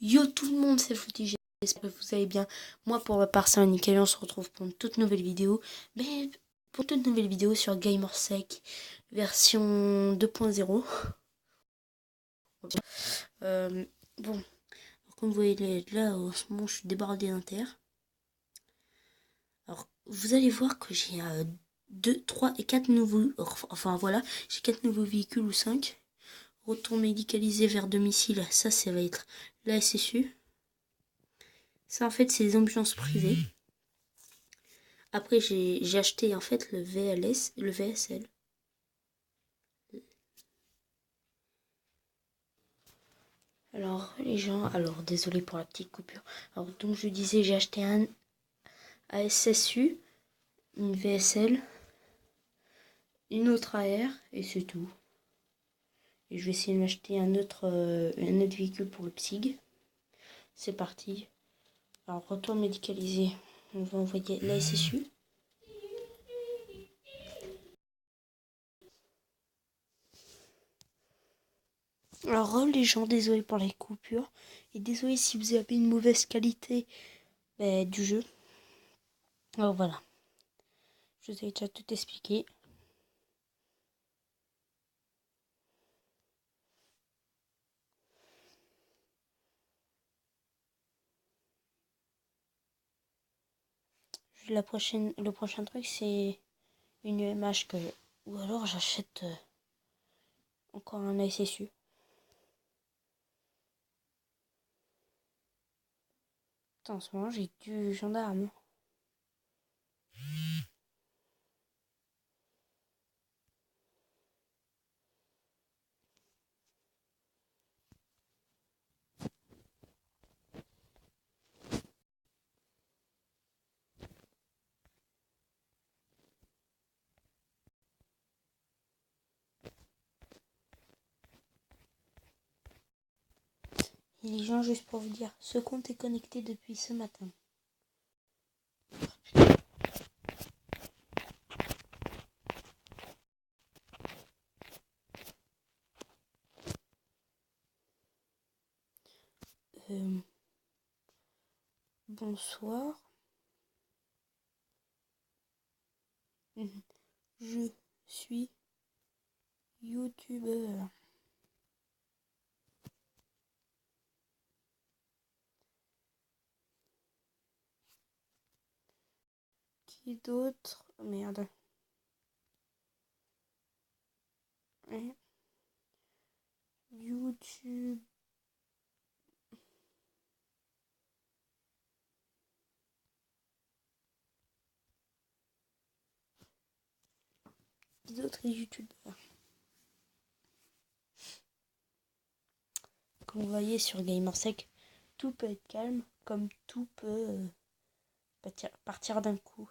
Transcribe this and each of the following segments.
Yo tout le monde, c'est Footy, j'espère que vous allez bien. Moi pour ma part c'est un nickel, on se retrouve pour une toute nouvelle vidéo. Mais pour une toute nouvelle vidéo sur Gamersec version 2.0. Bon, comme vous voyez là en ce moment je suis débordé d'inter. Alors vous allez voir que j'ai 2, 3 et 4 nouveaux, enfin voilà, j'ai 4 nouveaux véhicules ou 5. Retour médicalisé vers domicile, ça va être la SSU. Ça en fait c'est des ambulances privées. Après j'ai acheté en fait le VSL. Alors les gens, alors désolé pour la petite coupure. Alors donc je disais j'ai acheté un ASSU, une VSL, une autre AR et c'est tout. Et je vais essayer de m'acheter un autre véhicule pour le PSIG. C'est parti. Alors retour médicalisé, on va envoyer la SSU. Alors les gens, désolé pour les coupures et désolé si vous avez une mauvaise qualité du jeu. Alors voilà, je vous ai déjà tout expliqué. Le prochain truc c'est une UMH ou alors j'achète encore un SSU. En ce moment j'ai du gendarme. Et les gens, juste pour vous dire, ce compte est connecté depuis ce matin. Bonsoir. Je suis youtubeur. Qui d'autre? Merde. YouTube. Qui d'autre est youtubeur? Comme vous voyez sur Gamersec, tout peut être calme, comme tout peut partir d'un coup.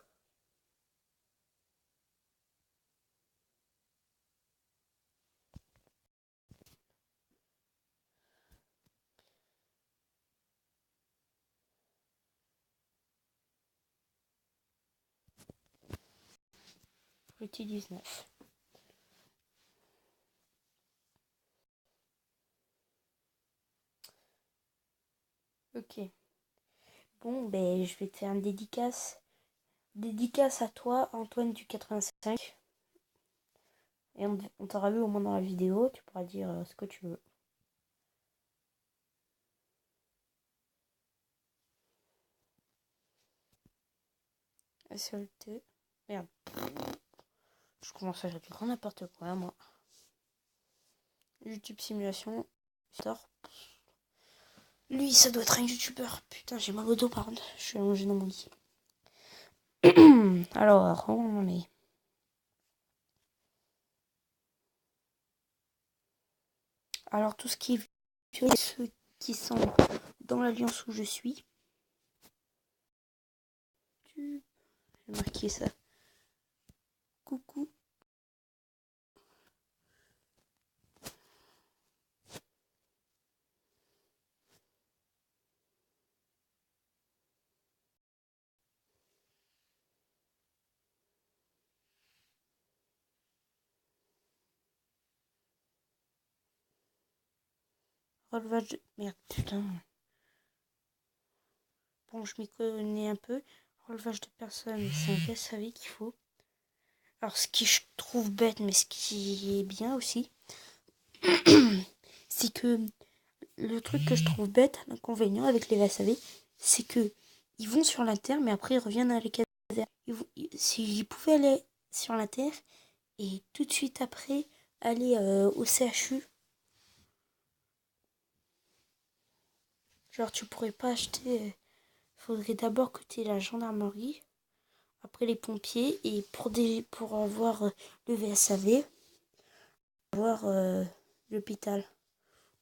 Petit 19. Ok. Bon, je vais te faire une dédicace. Dédicace à toi, Antoine du 85. Et on t'aura vu au moins dans la vidéo, tu pourras dire ce que tu veux. SLT. Merde. Je commence à faire du grand n'importe quoi, moi. YouTube Simulation. Sort. Lui, ça doit être un youtubeur. Putain, j'ai mal au dos, pardon. Je suis allongée dans mon lit. Alors, on en est. Alors, tout ce qui est violet, ceux qui sont dans l'alliance où je suis. J'ai marqué ça. Coucou. Relevage de... Merde, putain. bon, je m'y connais un peu. Relevage de personnes, c'est un VSAV qu'il faut. Alors, ce qui je trouve bête, mais ce qui est bien aussi, c'est que le truc que je trouve bête, l'inconvénient avec les VSAV, c'est que ils vont sur la terre, mais après ils reviennent à la caserne. S'ils pouvaient aller sur la terre et tout de suite après aller au CHU, genre tu pourrais pas acheter. Faudrait d'abord que tu aies la gendarmerie, après les pompiers, et pour avoir le VSAV, avoir l'hôpital.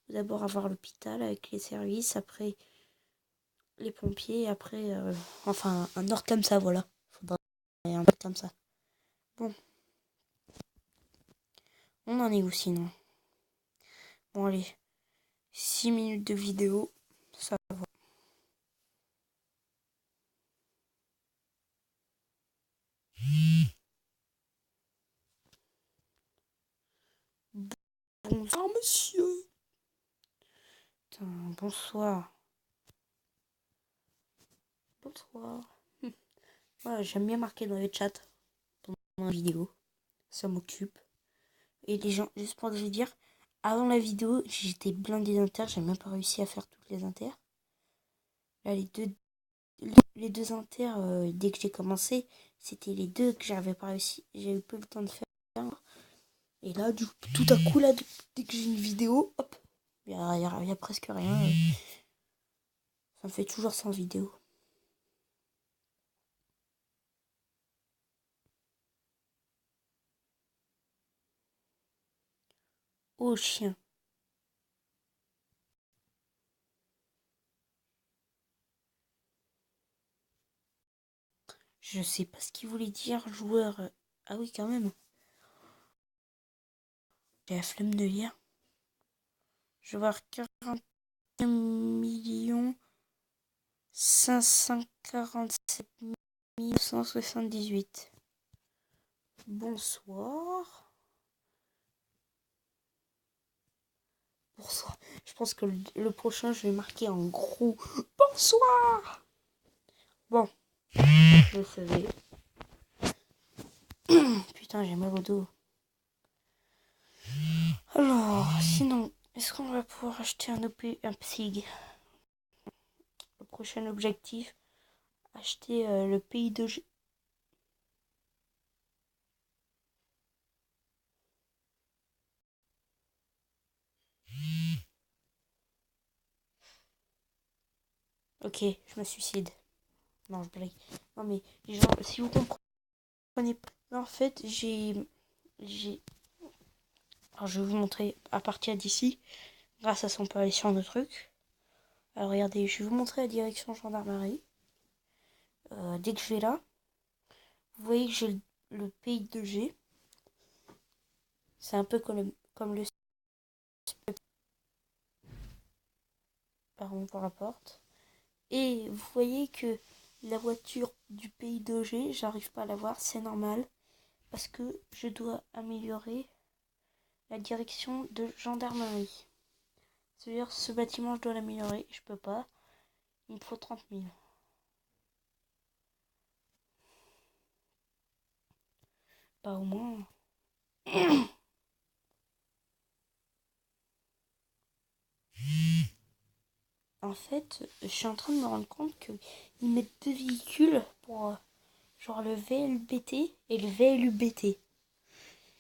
D'abord avoir l'hôpital avec les services, après les pompiers, après enfin un ordre comme ça, voilà. Faudrait un ordre comme ça. Bon. On en est où sinon? Bon allez. 6 minutes de vidéo. Ça va. Bonsoir monsieur. Putain, bonsoir. Bonsoir. Ouais, j'aime bien marquer dans les chats pendant la vidéo. Ça m'occupe. Et les gens, juste pour vous dire, avant la vidéo, j'étais blindé d'inter, j'ai même pas réussi à faire toutes les inters. Là, les deux inters, dès que j'ai commencé, c'était les deux que j'avais pas réussi. J'ai eu peu le temps de faire. Et là, tout à coup, là, dès que j'ai une vidéo, hop, il y a presque rien. Ça me fait toujours sans vidéo. Oh, chien. Je sais pas ce qu'il voulait dire, joueur. Ah oui, quand même. J'ai la flemme de lire. Joueur 41 millions 547 178. Bonsoir. Bonsoir. Je pense que le prochain, je vais marquer en gros. Bonsoir. Bon. Je le savais. Putain, j'ai mal au dos. Alors, sinon, est-ce qu'on va pouvoir acheter un PSIG? Le prochain objectif, acheter le pays de... Ok, je me suicide. Non, je blague. Non, mais les gens, si vous comprenez pas... En fait, alors, je vais vous montrer à partir d'ici, grâce à son apparition de truc. Alors, regardez, je vais vous montrer la direction gendarmerie. Dès que je vais là, vous voyez que j'ai le pays de G. C'est un peu comme le... Pardon pour la porte. Et vous voyez que la voiture du pays de G, j'arrive pas à la voir, c'est normal. Parce que je dois améliorer la direction de gendarmerie. C'est-à-dire, ce bâtiment, je dois l'améliorer. Je peux pas. Il me faut 30 000. Pas au moins. En fait, je suis en train de me rendre compte qu'ils mettent deux véhicules pour genre le VLBT et le VLUBT.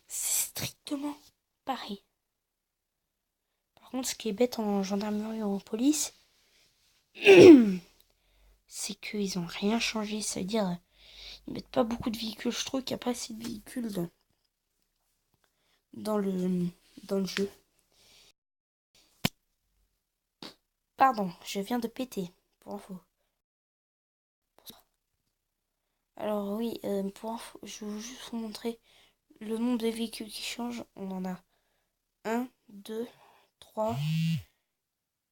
C'est strictement pareil. Par contre, ce qui est bête en gendarmerie ou en police, c'est qu'ils ont rien changé. C'est-à-dire, ils mettent pas beaucoup de véhicules. Je trouve qu'il n'y a pas assez de véhicules dans le jeu. Pardon, je viens de péter, pour info. Alors oui, pour info, je vais juste vous montrer le nombre de véhicules qui changent. On en a 1, 2, 3,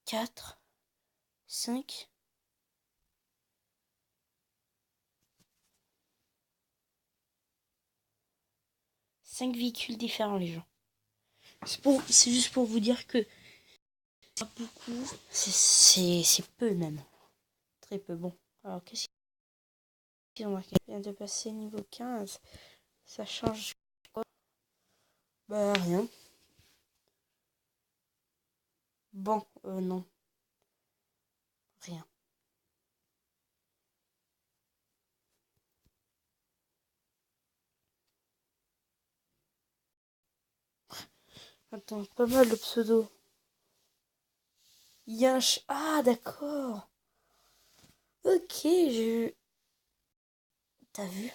4, 5. 5 véhicules différents, les gens. C'est juste pour vous dire que c'est pas beaucoup. C'est peu même. Très peu. Bon. Alors, qu'est-ce qu'ils ont marqué? Je viens de passer niveau 15. Ça change quoi? Bah, rien. Bon, non. Rien. Attends, pas mal le pseudo. Yinch. Ah, d'accord. Ok, je... T'as vu?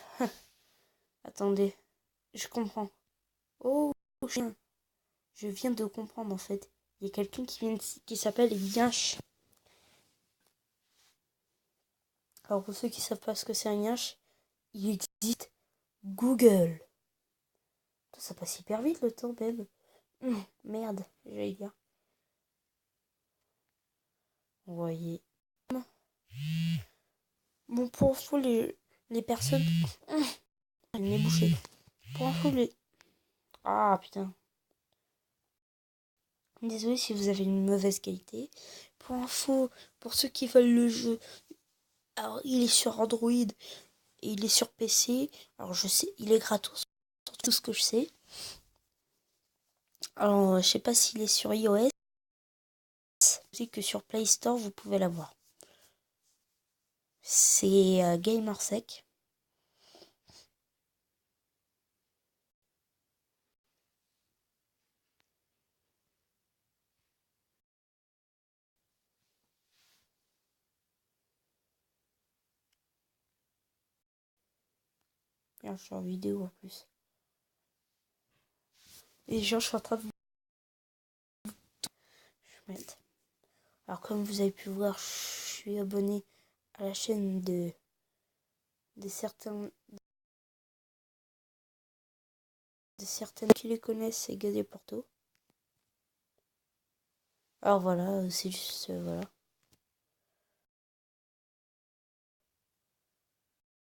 Attendez, je comprends. Oh, chien. Je viens de comprendre en fait. Il y a quelqu'un qui s'appelle Yinch. Alors pour ceux qui savent pas ce que c'est un Yinch, il existe Google. Ça passe hyper vite le temps même. Merde, j'allais dire. Vous voyez. Bon, pour info, les personnes... Elle est bouchée. Pour info, les... Ah, putain. Désolé si vous avez une mauvaise qualité. Pour info, pour ceux qui veulent le jeu, alors il est sur Android et il est sur PC. Alors je sais, il est gratos, sur tout ce que je sais. Alors je sais pas s'il est sur iOS. Je sais que sur Play Store vous pouvez l'avoir. C'est Gamersec. Et je suis en vidéo en plus. Et genre je suis en train de mettre. Alors comme vous avez pu voir, je suis abonné à la chaîne de certaines qui les connaissent, c'est Gazé Porto. Alors voilà, c'est juste voilà.